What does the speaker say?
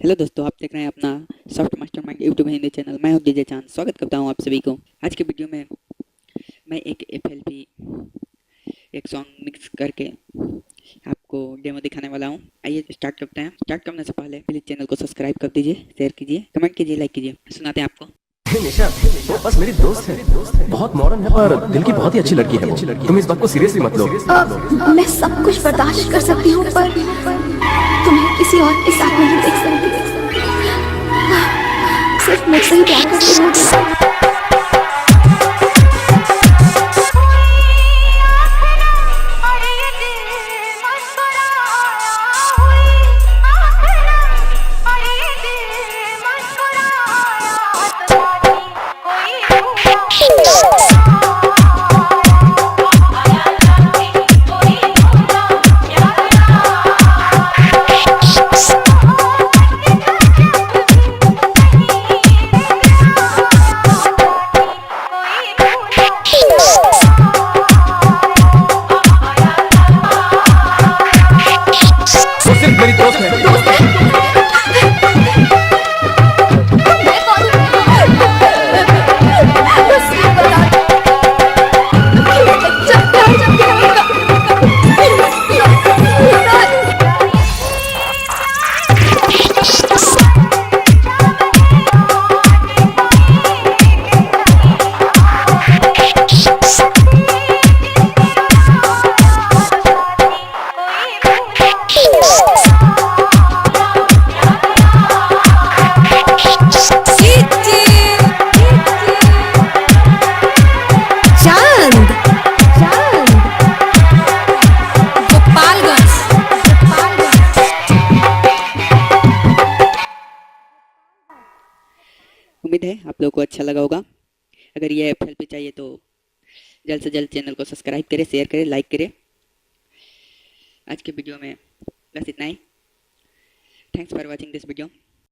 Hello दोस्तों, आप देख रहे हैं अपना soft mastermind YouTube Hindi channel. मैं हूं डीजे चांद। स्वागत करता हूं आप सभी को। आज के वीडियो में मैं एक एफएलपी एक सॉन्ग मिक्स करके आपको डेमो दिखाने वाला हूं। आइए स्टार्ट करते हैं। स्टार्ट करने से पहले प्लीज चैनल को सब्सक्राइब कर दीजिए, शेयर कीजिए, कमेंट कीजिए, लाइक कीजिए। सुनाते हैं आपको। निशा, वो बस मेरी दोस्त है। बहुत मॉडर्न है पर दिल की बहुत ही अच्छी लड़की है वो। तुम इस बात को सीरियसली मत लो। मैं सब कुछ बर्दाश्त कर सकती हूँ पर तुम्हें किसी और के साथ नहीं देख सकती। सिर्फ मुझसे ही प्यार करती हूँ। मेरी दोस्त है। उम्मीद है आप लोगों को अच्छा लगा होगा। अगर ये एफएलपी चाहिए तो जल्द से जल्द चैनल को सब्सक्राइब करें, शेयर करें, लाइक करें। आज के वीडियो में बस इतना ही। Thanks for watching this video.